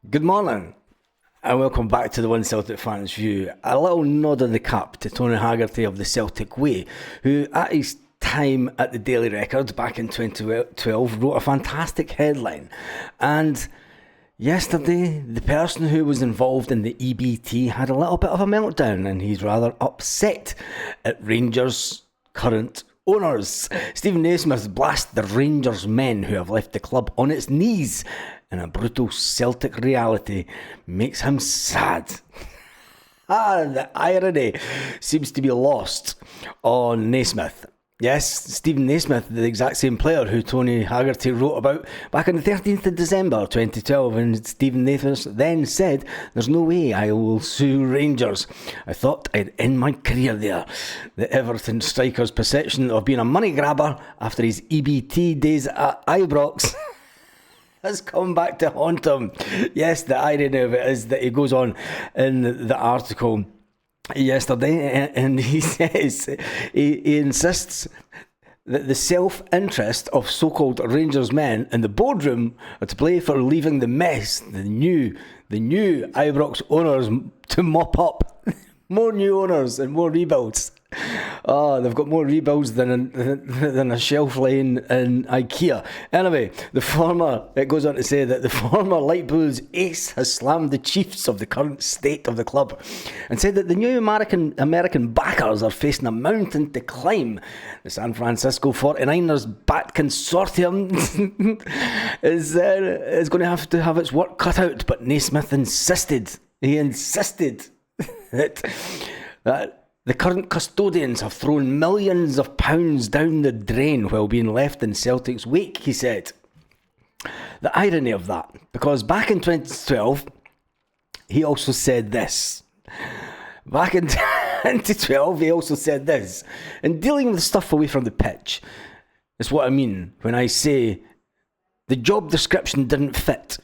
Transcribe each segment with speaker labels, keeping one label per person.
Speaker 1: Good morning, and welcome back to the One Celtic Fans View. A little nod of the cap to Tony Haggerty of the Celtic Way, who at his time at the Daily Record back in 2012 wrote a fantastic headline. And yesterday, the person who was involved in the EBT had a little bit of a meltdown, and he's rather upset at Rangers' current owners. Stephen Naismith blasts the Rangers men who have left the club on its knees in a brutal Celtic reality makes him sad. The irony seems to be lost on Naismith. Yes, Stephen Naismith, the exact same player who Tony Haggerty wrote about back on the 13th of December 2012, and Stephen Naismith then said, "There's no way I will sue Rangers. I thought I'd end my career there." The Everton striker's perception of being a money grabber after his EBT days at Ibrox has come back to haunt him. Yes, the irony of it is that he goes on in the article yesterday and he says, he insists that the self-interest of so-called Rangers men in the boardroom are to play for leaving the mess the new Ibrox owners to mop up. More new owners and more rebuilds. Oh, they've got more rebuilds than a shelf lane in IKEA. Anyway, it goes on to say that the former Light Blues ace has slammed the chiefs of the current state of the club and said that the new American backers are facing a mountain to climb. The San Francisco 49ers bat consortium is going to have its work cut out, but Naismith insisted that the current custodians have thrown millions of pounds down the drain while being left in Celtic's wake, he said. The irony of that, because back in 2012, he also said this. Back in 2012, he also said this. In dealing with stuff away from the pitch, is what I mean when I say the job description didn't fit.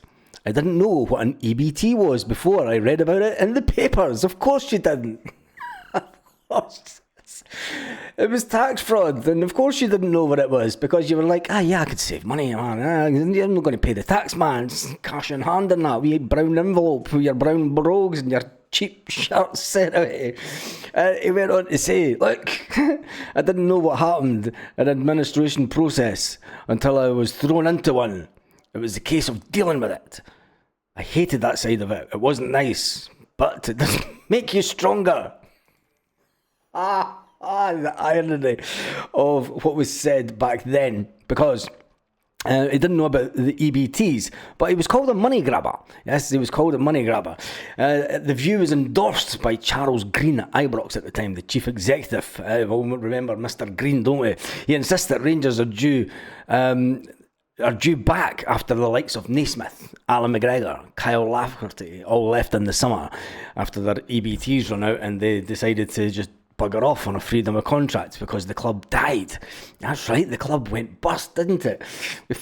Speaker 1: I didn't know what an EBT was before I read about it in the papers. Of course you didn't. It was tax fraud, and of course you didn't know what it was because you were like, yeah, I could save money, man. You're not going to pay the tax, man. It's cash in hand and that wee brown envelope with your brown brogues and your cheap shirts sent away. He went on to say, look, I didn't know what happened in an administration process until I was thrown into one. It was a case of dealing with it. I hated that side of it. It wasn't nice, but it doesn't make you stronger. The irony of what was said back then, because he didn't know about the EBTs, but he was called a money grabber. Yes, he was called a money grabber. The view was endorsed by Charles Green at Ibrox at the time, the chief executive. We all remember Mr. Green, don't we? He insists that Rangers are due back after the likes of Naismith, Alan McGregor, Kyle Lafferty all left in the summer after their EBTs run out and they decided to just bugger off on a freedom of contract because the club died. That's right, the club went bust, didn't it? We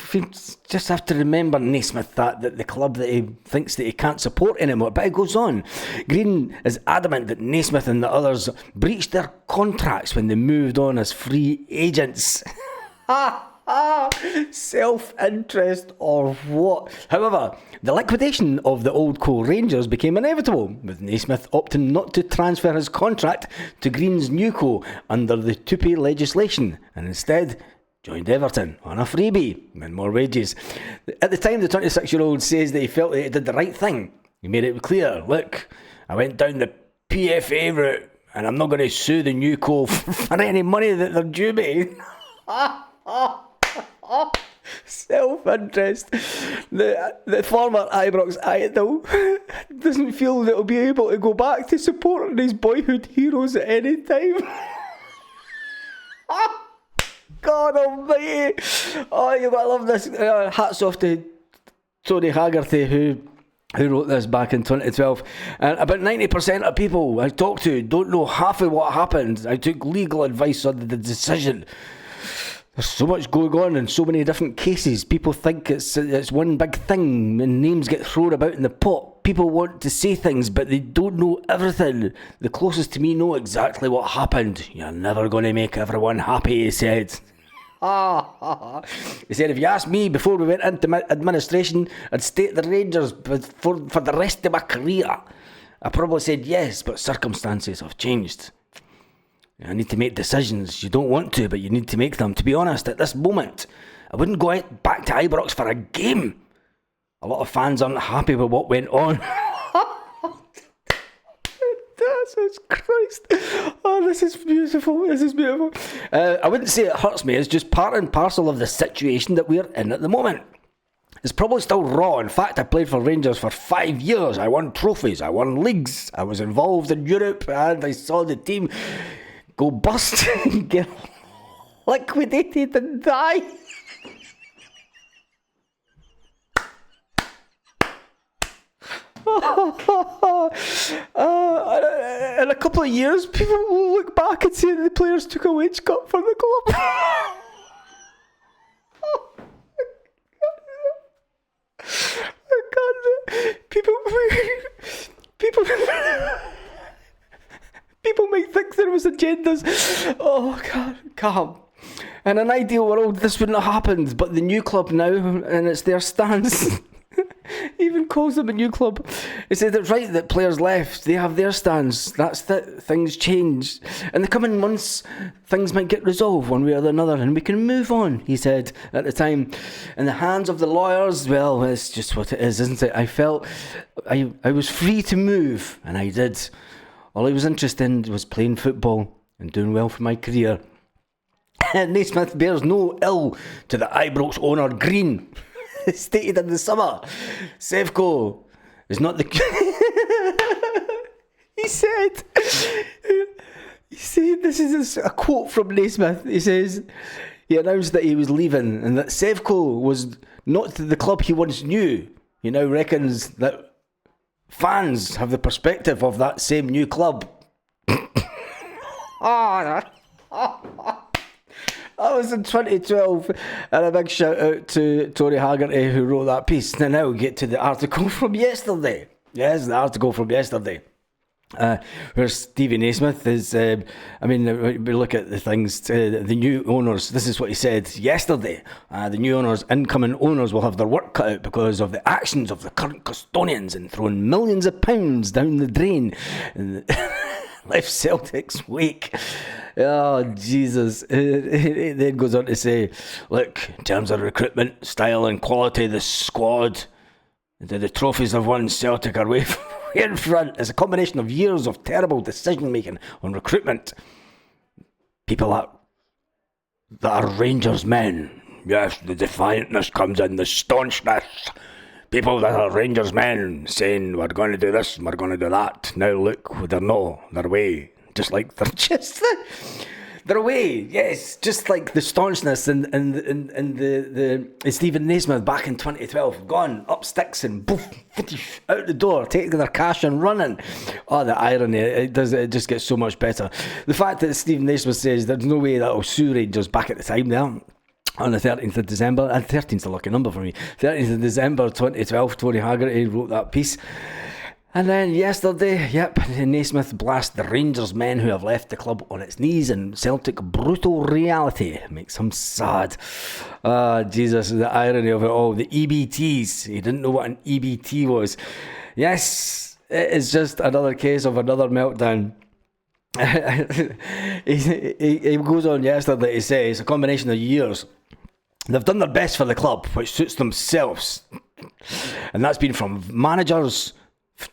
Speaker 1: just have to remember Naismith that the club that he thinks that he can't support anymore. But it goes on. Green is adamant that Naismith and the others breached their contracts when they moved on as free agents. Self-interest or what? However, the liquidation of the old coal Rangers became inevitable, with Naismith opting not to transfer his contract to Green's new co under the Tupi legislation, and instead joined Everton on a freebie and more wages. At the time, the 26-year-old says that he felt that he did the right thing. He made it clear, look, I went down the PFA route and I'm not going to sue the new co for any money that they're due me. Self-interest. The former Ibrox idol doesn't feel that he'll be able to go back to supporting his boyhood heroes at any time. God almighty. Oh, you gotta love this. Hats off to Tony Haggerty who wrote this back in 2012. And about 90% of people I talked to don't know half of what happened. I took legal advice on the decision. There's so much going on in so many different cases. People think it's one big thing and names get thrown about in the pot. People want to say things, but they don't know everything. The closest to me know exactly what happened. You're never going to make everyone happy, he said. He said, if you asked me before we went into administration, I'd stay at the Rangers for the rest of my career. I probably said yes, but circumstances have changed. I need to make decisions. You don't want to, but you need to make them. To be honest, at this moment, I wouldn't go back to Ibrox for a game. A lot of fans aren't happy with what went on. Jesus Christ. Oh, this is beautiful. I wouldn't say it hurts me. It's just part and parcel of the situation that we're in at the moment. It's probably still raw. In fact, I played for Rangers for 5 years. I won trophies. I won leagues. I was involved in Europe, and I saw the team go bust and get liquidated and die. In a couple of years, people will look back and say that the players took a wage cut for the club. I can't. People might think there was agendas. Oh God, calm. In an ideal world, this wouldn't have happened. But the new club now, and it's their stance. Even calls them a new club. He said it's right that players left. They have their stance. That's that. Things change. In the coming months, things might get resolved one way or another, and we can move on. He said at the time, in the hands of the lawyers. Well, it's just what it is, isn't it? I felt I was free to move, and I did. All I was interested in was playing football and doing well for my career. Naismith bears no ill to the Ibrox owner Green. Stated in the summer, Sevco is not the. He said, this is a quote from Naismith. He says he announced that he was leaving and that Sevco was not the club he once knew. He now reckons that fans have the perspective of that same new club. That was in 2012, and a big shout out to Tony Haggerty who wrote that piece. Now we'll get to the article from yesterday. Yes, the article from yesterday. Where Stevie Naismith is, we look at the things, the new owners, this is what he said yesterday. The new owners, incoming owners will have their work cut out because of the actions of the current custodians in throwing millions of pounds down the drain. Left Celtic's wake. Oh, Jesus. It then goes on to say, look, in terms of recruitment, style and quality, the squad, the trophies have won, Celtic are way in front. It's a combination of years of terrible decision-making on recruitment. People that are Rangers men. Yes, the defiantness comes in, the staunchness. People that are Rangers men saying, we're going to do this, we're going to do that. Now look, they're away. Just like they're away, yes. Just like the staunchness and the Stephen Naismith back in 2012, gone up sticks and boof, out the door, taking their cash and running. Oh, the irony! It just gets so much better. The fact that Stephen Naismith says there's no way that'll sue Rangers back at the time there. On the 13th of December, and 13th's a lucky number for me. 13th of December 2012, Tony Haggerty wrote that piece. And then yesterday, Naismith blast the Rangers men who have left the club on its knees, and Celtic brutal reality makes him sad. Jesus, the irony of it all. The EBTs, he didn't know what an EBT was. Yes, it is just another case of another meltdown. He goes on yesterday to say it's a combination of years. They've done their best for the club, which suits themselves, and that's been from managers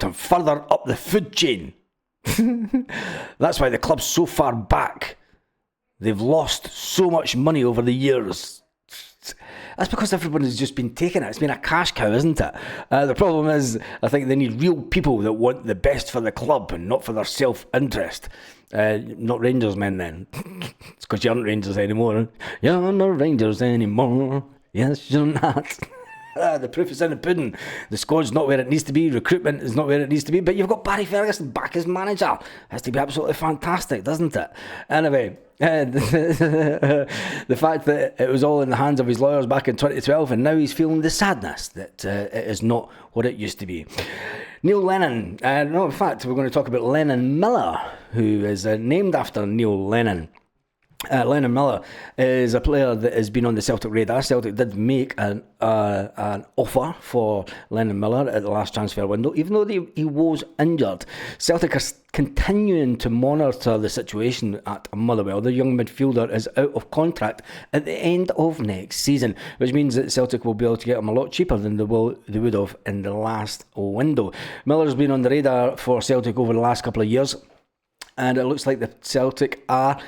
Speaker 1: to further up the food chain. That's why the club's so far back. They've lost so much money over the years. That's because everyone has just been taking it. It's been a cash cow, isn't it? The problem is, I think they need real people that want the best for the club and not for their self-interest. Not Rangers men then. It's because you aren't Rangers anymore. You're not Rangers anymore. Yes, you're not. The proof is in the pudding. The squad's not where it needs to be. Recruitment is not where it needs to be. But you've got Barry Ferguson back as manager. Has to be absolutely fantastic, doesn't it? Anyway, the fact that it was all in the hands of his lawyers back in 2012, and now he's feeling the sadness that it is not what it used to be. Neil Lennon. In fact, we're going to talk about Lennon Miller, who is named after Neil Lennon. Lennon Miller is a player that has been on the Celtic radar. Celtic did make an offer for Lennon Miller at the last transfer window, even though he was injured. Celtic are continuing to monitor the situation at Motherwell. The young midfielder is out of contract at the end of next season, which means that Celtic will be able to get him a lot cheaper than they would have in the last window. Miller's been on the radar for Celtic over the last couple of years, and it looks like the Celtic are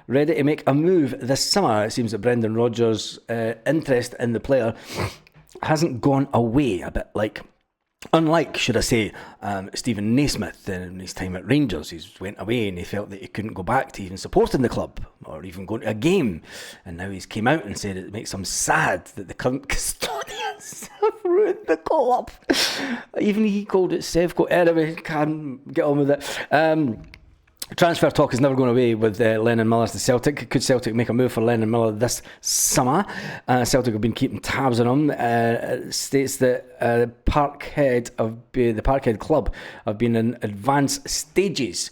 Speaker 1: ready to make a move this summer. It seems that Brendan Rodgers' interest in the player hasn't gone away a bit unlike, should I say, Stephen Naismith in his time at Rangers. He went away and he felt that he couldn't go back to even supporting the club or even going to a game. And now he's came out and said it makes him sad that the current custodians have ruined the club. Even he called it Sevco. Anyway, can't get on with it. Transfer talk is never going away with Lennon Miller to Celtic. Could Celtic make a move for Lennon Miller this summer? Celtic have been keeping tabs on him. It states that the Parkhead club have been in advanced stages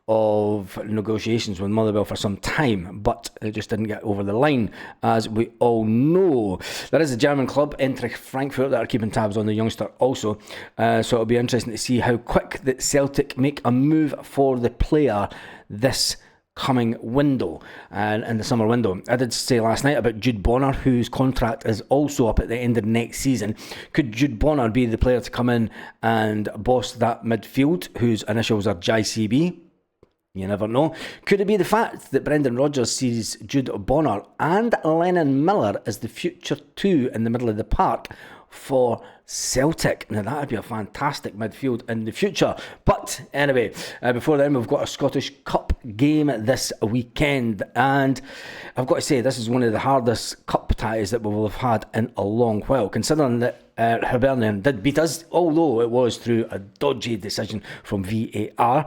Speaker 1: of negotiations with Motherwell for some time, but it just didn't get over the line, as we all know. There is a German club, Eintracht Frankfurt, that are keeping tabs on the youngster also, so it'll be interesting to see how quick that Celtic make a move for the player this coming window and in the summer window. I did say last night about Jude Bonner, whose contract is also up at the end of next season. Could Jude Bonner be the player to come in and boss that midfield, whose initials are JCB? You never know. Could it be the fact that Brendan Rodgers sees Jude Bonner and Lennon Miller as the future two in the middle of the park for Celtic? Now that would be a fantastic midfield in the future. But anyway, before then we've got a Scottish Cup game this weekend, and I've got to say this is one of the hardest cup ties that we will have had in a long while, considering that Hibernian did beat us, although it was through a dodgy decision from VAR.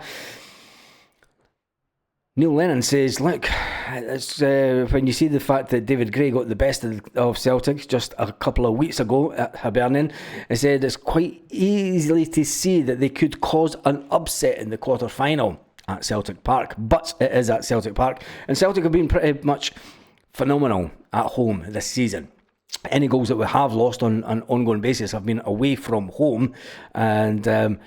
Speaker 1: Neil Lennon says, look, it's, when you see the fact that David Gray got the best of Celtic just a couple of weeks ago at Hibernian, he said it's quite easily to see that they could cause an upset in the quarter-final at Celtic Park, but it is at Celtic Park, and Celtic have been pretty much phenomenal at home this season. Any goals that we have lost on an ongoing basis have been away from home, and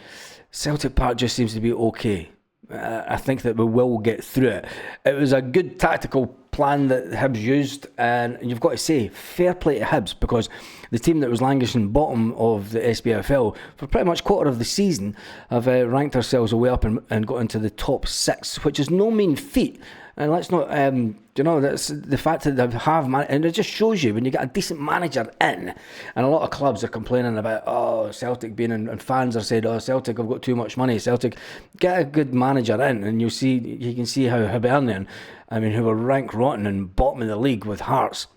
Speaker 1: Celtic Park just seems to be okay. I think that we will get through it. It was a good tactical plan that Hibs used, and you've got to say, fair play to Hibs, because the team that was languishing bottom of the SPFL for pretty much quarter of the season have ranked ourselves way up and got into the top 6, which is no mean feat. And let's not, that's the fact that they have, and it just shows you when you get a decent manager in, and a lot of clubs are complaining about, Celtic being in, and fans are saying, Celtic have got too much money. Celtic, get a good manager in, and you can see how Hibernian, who were ranked rotten and bottom of the league with Hearts,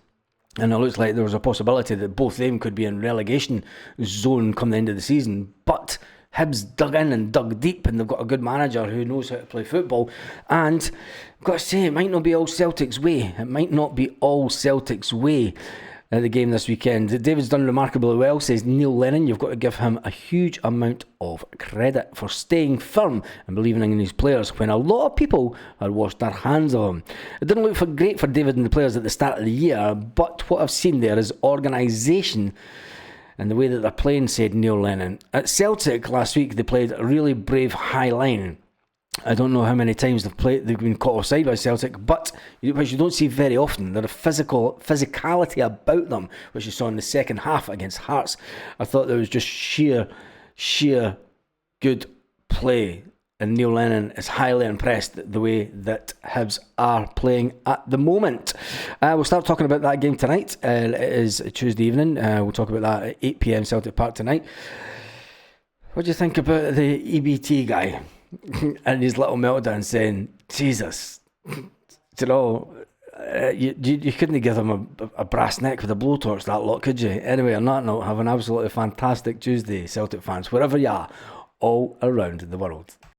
Speaker 1: and it looks like there was a possibility that both of them could be in relegation zone come the end of the season, but Hibs dug in and dug deep, and they've got a good manager who knows how to play football. And I've got to say, it might not be all Celtic's way. It might not be all Celtic's way at the game this weekend. David's done remarkably well, says Neil Lennon. You've got to give him a huge amount of credit for staying firm and believing in his players when a lot of people had washed their hands of him. It didn't look great for David and the players at the start of the year, but what I've seen there is organisation and the way that they're playing, said Neil Lennon. At Celtic last week, they played a really brave high line. I don't know how many times they've been caught offside by Celtic, but which you don't see very often. There's a physicality about them, which you saw in the second half against Hearts. I thought there was just sheer good play. And Neil Lennon is highly impressed the way that Hibs are playing at the moment. We'll start talking about that game tonight. It is Tuesday evening. We'll talk about that at 8 p.m. Celtic Park tonight. What do you think about the EBT guy and his little meltdown saying, Jesus, you couldn't give him a brass neck with a blowtorch, that lot, could you? Anyway, on that note, have an absolutely fantastic Tuesday, Celtic fans, wherever you are, all around the world.